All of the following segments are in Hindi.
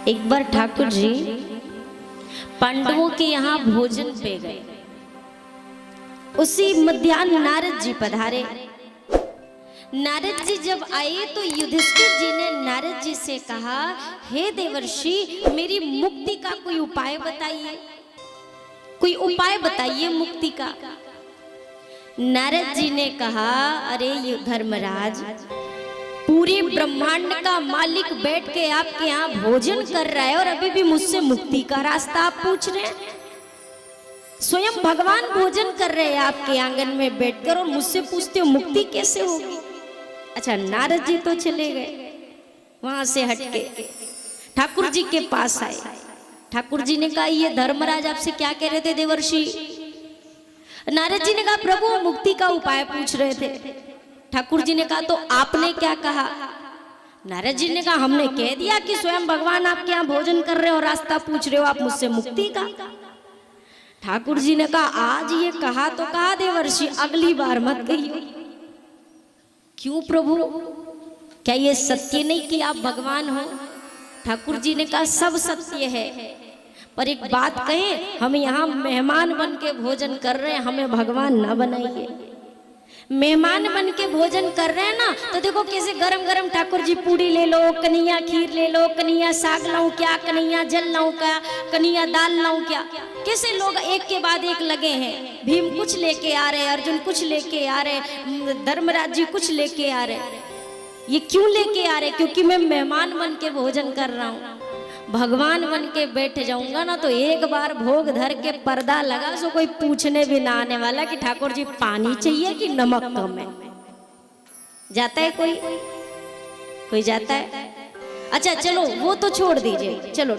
एक बार ठाकुर जी पांडवों के यहाँ भोजन पे गए। उसी मध्याह्न नारद जी पधारे। नारद जी जब आए तो युधिष्ठिर जी ने नारद जी से कहा, हे देवर्षि, मेरी मुक्ति का कोई उपाय बताइए, कोई उपाय बताइए मुक्ति का। नारद जी ने कहा, अरे धर्मराज, पूरे ब्रह्मांड का मालिक बैठ के आपके यहाँ भोजन कर रहा है और अभी भी मुझसे मुक्ति का रास्ता आप पूछ रहे हैं। स्वयं भगवान भोजन कर रहे हैं आपके आंगन में बैठकर और मुझसे पूछते हो मुक्ति कैसे होगी। अच्छा, नारद जी तो चले गए, वहां से हटके ठाकुर जी के पास आए। ठाकुर जी ने कहा, ये धर्मराज आपसे क्या कह रहे थे देवर्षि? नारद जी ने कहा, प्रभु मुक्ति का उपाय पूछ रहे थे। ठाकुर जी ने कहा, तो आपने क्या कहा? नारद जी ने कहा, हमने कह दिया कि स्वयं भगवान आपके यहाँ भोजन कर रहे हो, रास्ता पूछ रहे हो आप मुझसे मुक्ति का। ठाकुर जी ने कहा, आज ये कहा तो कहा देवर्षि, अगली बार मत कहिए। क्यों प्रभु, क्या ये सत्य नहीं कि आप भगवान हो? ठाकुर जी ने कहा, सब सत्य है, पर एक बात कहें, हम यहाँ मेहमान बन के भोजन कर रहे हैं, हमें भगवान ना बनाइए। मेहमान बन के भोजन कर रहे हैं ना, तो देखो कैसे गरम गरम ठाकुर जी पूड़ी ले लो, कन्हैया खीर ले लो, कन्हैया साग लाऊं क्या, कन्हैया जल लाऊं क्या, कन्हैया दाल लाऊं क्या, कैसे लोग एक के बाद एक लगे हैं। भीम कुछ लेके आ रहे, अर्जुन कुछ लेके आ रहे, धर्मराज जी कुछ लेके आ रहे। ये क्यों लेके आ रहे? क्योंकि मैं मेहमान बन के भोजन कर रहा हूँ। भगवान बन के बैठ जाऊंगा ना तो एक बार भोग धर के पर्दा लगा, सो कोई पूछने भी ना आने वाला कि ठाकुर जी पानी चाहिए कि नमक कम है। जाता है कोई जाता है? अच्छा चलो वो तो छोड़ दीजिए, चलो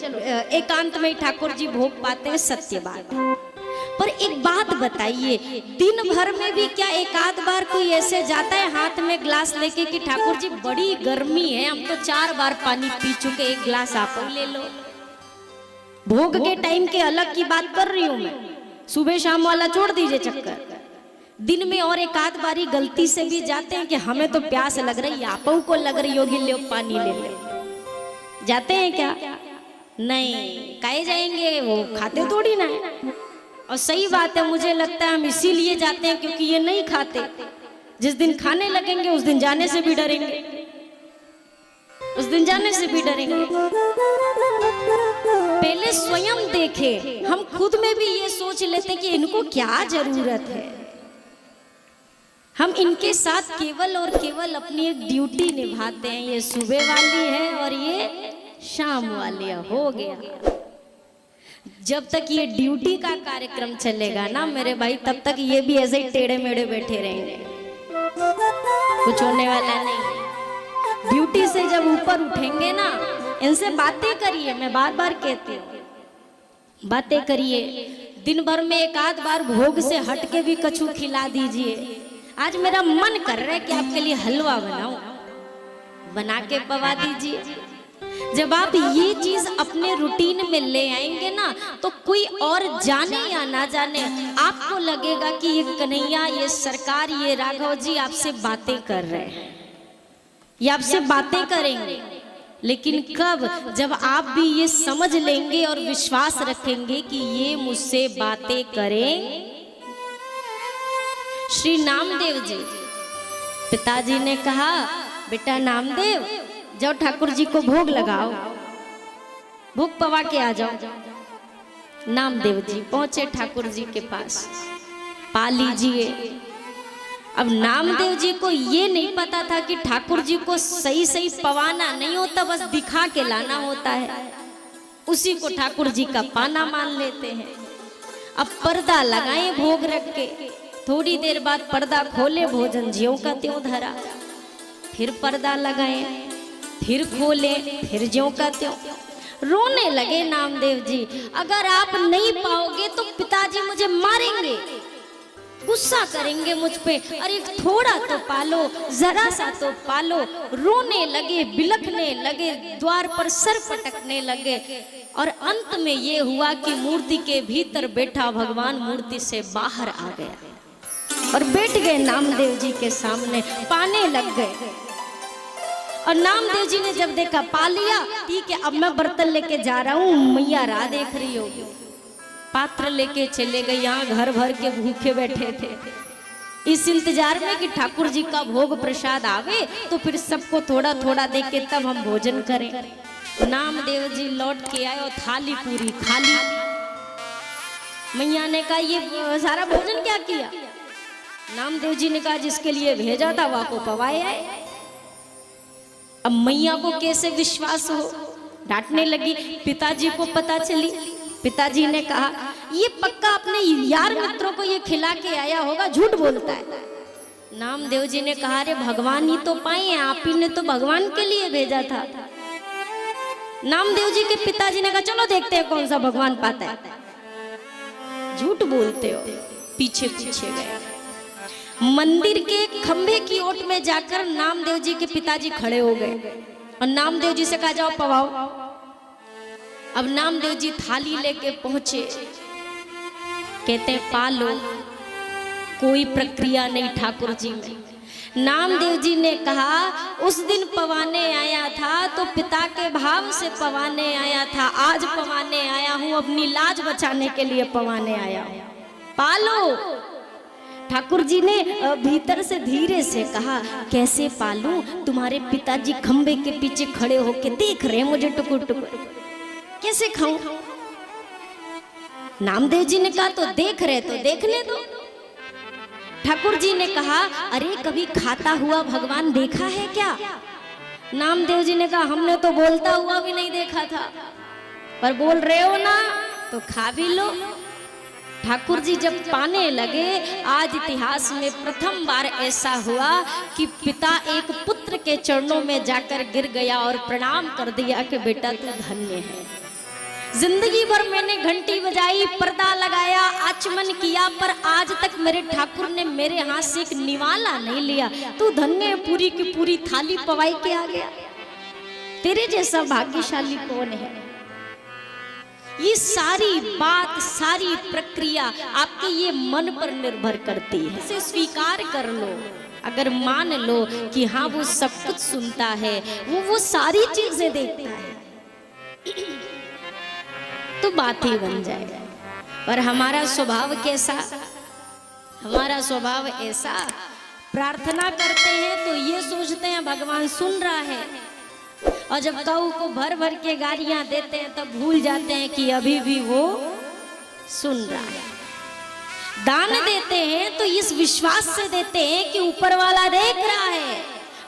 एकांत में ठाकुर जी भोग पाते हैं, सत्य बात। पर एक बात बताइए, दिन भर में भी क्या एक आध बार कोई ऐसे जाता है हाथ में ग्लास लेके कि ठाकुर जी बड़ी गर्मी है, हम तो 4 बार पानी पी चुके, एक ग्लास आप ही ले लो। भोग के टाइम के अलग की बात कर रही हूं मैं, सुबह शाम वाला छोड़ दीजिए चक्कर। दिन में और एक आध बारी गलती से भी जाते हैं कि हमें तो प्यास लग रही, आप को लग रही होगी, ले पानी ले ले, जाते हैं क्या? नहीं, काहे जाएंगे, वो खाते थोड़ी ना है। और सही बात है, मुझे लगता है हम इसीलिए जाते हैं क्योंकि ये नहीं खाते। जिस दिन खाने लगेंगे उस दिन जाने से भी डरेंगे, उस दिन जाने से भी डरेंगे। पहले स्वयं देखे, हम खुद में भी ये सोच लेते हैं कि इनको क्या जरूरत है। हम इनके साथ केवल और केवल अपनी एक ड्यूटी निभाते हैं, ये सुबह वाली है और ये शाम वाली है, हो गया। जब तक ये ड्यूटी का कार्यक्रम चलेगा ना मेरे भाई, तब तक ये भी ऐसे ही टेढ़े मेढ़े बैठे रहेंगे, कुछ होने वाला नहीं। ड्यूटी से जब ऊपर उठेंगे ना, इनसे बातें करिए, मैं बार बार कहती हूँ, बातें करिए। दिन भर में एक आध बार भोग से हट के भी कछु खिला दीजिए। आज मेरा मन कर रहा है कि आपके लिए हलवा बनाऊं, बना के पवा दीजिए। जब आप ये चीज अपने रूटीन में ले आएंगे ना, तो कोई और जाने या ना जाने आपको लगेगा कि ये कन्हैया, ये सरकार, ये राघव जी आपसे बातें कर रहे हैं, ये आपसे बातें करेंगे। लेकिन कब? जब आप भी ये समझ लेंगे और विश्वास रखेंगे कि ये मुझसे बातें करें। श्री नामदेव जी, पिताजी ने कहा, बेटा नामदेव, जाओ ठाकुर जी को भोग लगाओ, भोग पवा के आ जाओ। नामदेव जी पहुंचे ठाकुर जी के पास, पा लीजिए। अब नामदेव जी को ये नहीं पता था कि ठाकुर जी को सही सही पवाना नहीं होता, बस दिखा के लाना होता है। उसी को ठाकुर जी का पाना मान लेते हैं। अब पर्दा लगाए भोग रख के, थोड़ी देर बाद पर्दा खोले, भोजन ज्यों का त्यों धरा। फिर पर्दा लगाए, फिर खोले, फिर ज्यों का त्यों। रोने लगे नामदेव जी, अगर आप नहीं पाओगे तो पिताजी मुझे मारेंगे, गुस्सा करेंगे मुझ पे, अरे थोड़ा तो पालो, जरा सा तो पालो। रोने लगे, बिलखने लगे, द्वार पर सर पटकने लगे। और अंत में ये हुआ कि मूर्ति के भीतर बैठा भगवान मूर्ति से बाहर आ गया और बैठ गए नामदेव जी के सामने, पाने लग गए। और नामदेव जी ने जब देखा पा लिया, ठीक है अब मैं बर्तन लेके जा रहा हूँ, मैया राह देख रही हो। पात्र लेके चले गए, यहाँ घर भर के भूखे बैठे थे इस इंतजार में कि ठाकुर जी का भोग प्रसाद आवे तो फिर सबको थोड़ा थोड़ा दे के तब हम भोजन करें। नामदेव जी लौट के आए और थाली पूरी खाली। मैया ने कहा ये सारा भोजन क्या किया? नामदेव जी ने कहा जिसके लिए भेजा था वह को पवाए आए। अब मैया को कैसे विश्वास हो, डांटने लगी। पिताजी को पता चली, पिताजी ने कहा ये पक्का अपने यार मित्रों को ये खिला के आया होगा, झूठ बोलता है। नामदेव जी ने कहा अरे भगवान ही तो पाए हैं, आप ही ने तो भगवान के लिए भेजा था। नामदेव जी के पिताजी ने कहा चलो देखते हैं कौन सा भगवान पाता है। झूठ बोलते हो। पीछे पीछे गए, मंदिर के खंभे की ओट में जाकर नामदेव जी के पिताजी खड़े हो गए और नामदेव जी से कहा जाओ पवाओ। अब नामदेव जी थाली लेके पहुंचे, कहते पालो, कोई प्रक्रिया नहीं ठाकुर जी में। नामदेव जी ने कहा उस दिन पवाने आया था तो पिता के भाव से पवाने आया था, आज पवाने आया हूं, अपनी लाज बचाने के लिए पवाने आया हूं, पालो। ठाकुर जी ने भीतर से धीरे से कहा कैसे पालूं, तुम्हारे पिताजी खंबे के पीछे खड़े होके देख रहे हैं मुझे टुकुर टुकुर, कैसे खाऊं? नामदेव जी ने कहा तो देख रहे तो देखने दो। ठाकुर जी ने कहा अरे कभी खाता हुआ भगवान देखा है क्या? नामदेव जी ने कहा हमने तो बोलता हुआ भी नहीं देखा था, पर बोल रहे हो ना तो खा भी लो। ठाकुर जी जब पाने लगे, आज इतिहास में प्रथम बार ऐसा हुआ कि पिता एक पुत्र के चरणों में जाकर गिर गया और प्रणाम कर दिया कि बेटा तू धन्य है। जिंदगी भर मैंने घंटी बजाई, पर्दा लगाया, आचमन किया, पर आज तक मेरे ठाकुर ने मेरे हाथ से एक निवाला नहीं लिया। तू धन्य है, पूरी की पूरी थाली पवाई के आ गया। तेरे जैसा भाग्यशाली कौन है? ये सारी बात, सारी प्रक्रिया आपके ये मन पर निर्भर करती है। इसे स्वीकार कर लो, अगर मान लो कि हाँ वो सब कुछ सुनता है, वो सारी चीजें देखता है तो बात ही बन जाएगा। पर हमारा स्वभाव कैसा? हमारा स्वभाव ऐसा, प्रार्थना करते हैं तो ये सोचते हैं भगवान सुन रहा है, और जब गऊ को भर भर के गालियां देते हैं तब भूल जाते हैं कि अभी भी वो सुन रहा है। दान देते हैं तो इस विश्वास से देते हैं कि ऊपर वाला देख रहा है,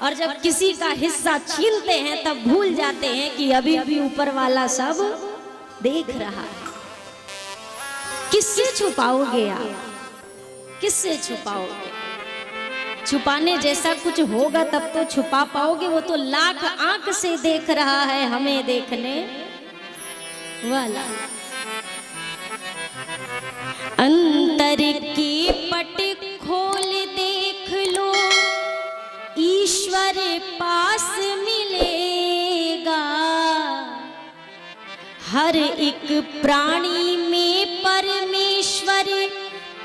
और जब किसी का हिस्सा छीनते हैं तब भूल जाते हैं कि अभी भी ऊपर वाला सब देख रहा है। किससे छुपाओगे आप? किससे छुपाओगे? छुपाने जैसा कुछ होगा तब तो छुपा पाओगे। वो तो लाख आंख से देख रहा है हमें देखने वाला। अंतर की पट खोल देख लो, ईश्वर पास मिलेगा। हर एक प्राणी में परमेश्वर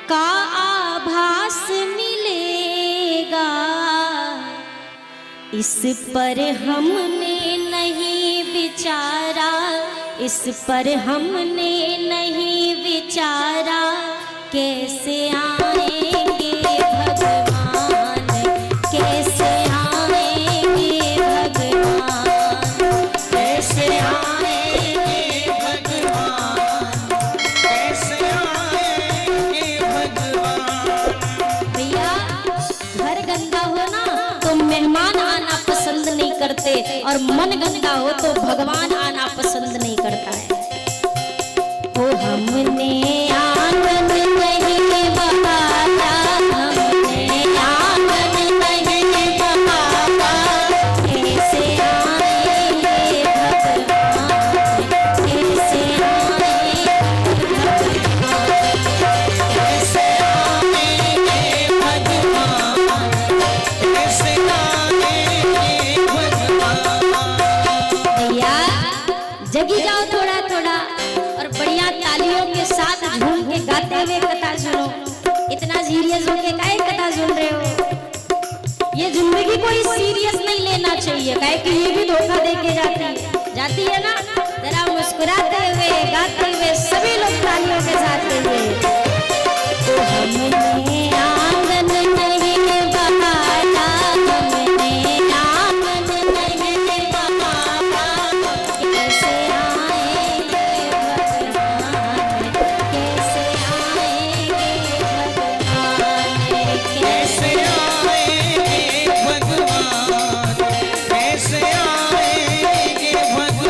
का आभास मिलेगा। इस पर हमने नहीं विचारा, इस पर हमने नहीं विचारा, कैसे आएंगे भगवान, कैसे आएंगे भगवान, कैसे आएंगे भगवान, कैसे आएंगे भगवान। भैया घर गंदा हो ना तो मेहमान आना पसंद नहीं करते, और मन गंदा हो तो भगवान आना पसंद नहीं करता है। वो हमने आंगन नहीं बहाया, हमने आंगन नहीं बहाया, कैसे आएंगे भगवान, कैसे आएंगे भगवान, कैसे आएंगे भगवान, कैसे आएंगे भगवान। भैया जगी जाओ थोड़ा थोड़ा, और बढ़िया तालियों के साथ झूम के गाते हुए कथा सुनो। इतना सीरियस होके काहे कथा सुन रहे हो? ये जिंदगी कोई सीरियस नहीं लेना चाहिए, काहे कि ये भी धोखा दे के जाती है ना। जरा मुस्कुराते हुए गाते हुए सभी लोग तालियों के साथ कहिए। हमने आंगन नहीं बहारा, हमने आंगन नहीं बहारा, कैसे आएंगे भगवान, कैसे आएंगे भगवान, कैसे आएंगे भगवान, कैसे आएंगे भगवान।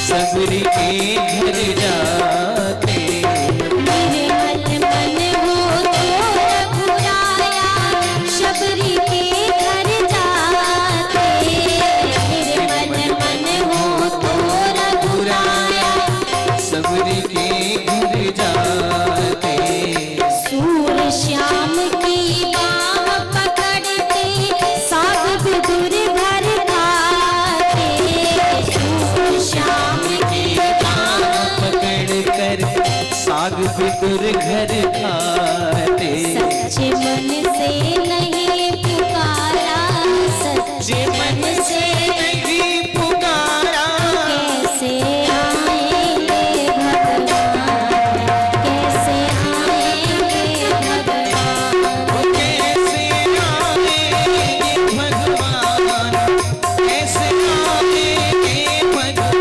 सबरी के घर जाते मेरे मन हो तो रघुराया, शबरी के घर जाते, मेरे मन हो तो रघुराया, सबरी के घर जाते। सूर श्याम की बाह पकड़ते, साग विदुर घर खाते, सूर श्याम साग विदुर घर खाते। सच्चे मन से नहीं पुकारा, सच्चे मन से नहीं पुकारा, कैसे आएंगे भगवान, कैसे आएंगे भगवान, कैसे आएंगे भगवान, कैसे आएंगे भगवान।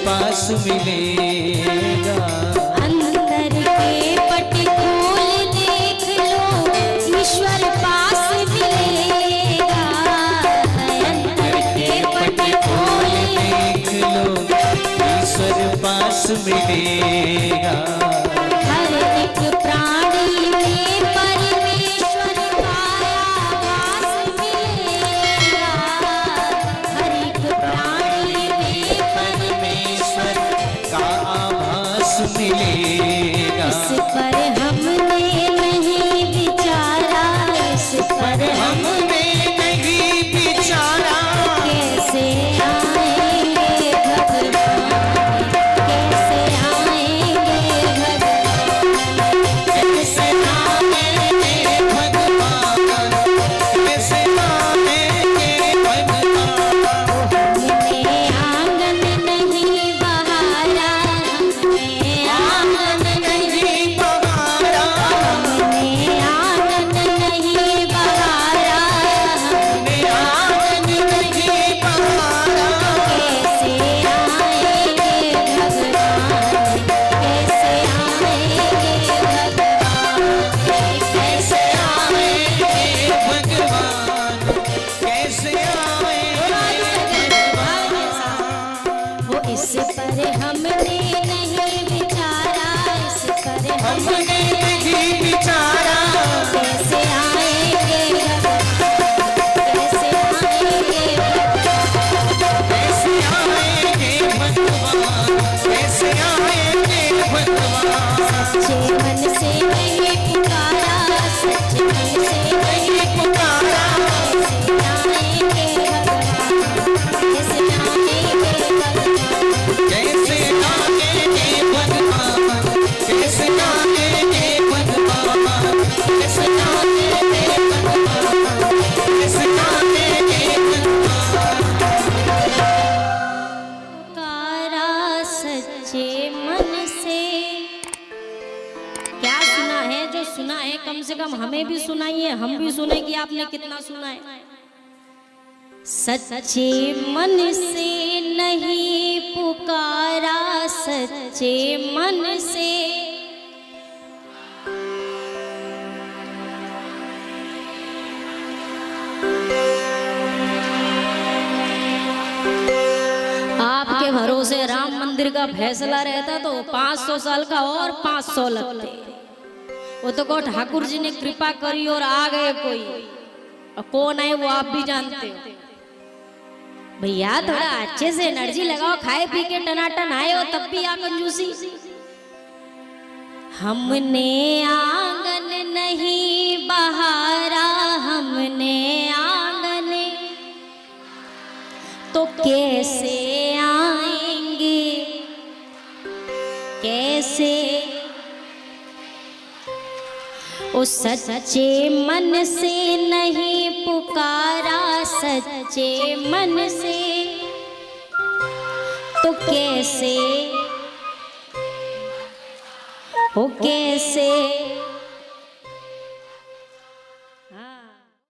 पास मिलेगा। अंदर के पट खोल देख लो, ईश्वर पास मिलेगा। अंदर के पट खोल देख लो, ईश्वर पास मिलेगा। हर एक प्राणी में परमेश्वर का आभास मिलेगा। हर एक प्राणी में परमेश्वर का आभास मिलेगा। इस पर हमने नहीं विचारा, इस पर हमने नहीं विचारा, कैसे आएंगे भगवान, कैसे आएंगे भगवान, कैसे आएंगे भगवान, कैसे आएंगे भगवान। हमने आंगन नहीं बहारा, हमने आंगन आपने कितना सुना है। सच्चे मन से नहीं पुकारा, सच्चे मन से आपके भरोसे राम मंदिर का फैसला रहता तो 500 साल का और 500 लगते। वो तो को ठाकुर जी ने कृपा करी और आ गए कोई, और कौन है वो आप भी जानते हो। भैया थोड़ा अच्छे से एनर्जी लगाओ, खाए पी के टनाटन आए हो तब भी आ कंजूसी। हमने आंगन नहीं बहारा, हमने आंगन तो कैसे आएंगे, कैसे। ओ सच्चे मन से नहीं पुकारा, सच्चे मन से तो कैसे, ओ कैसे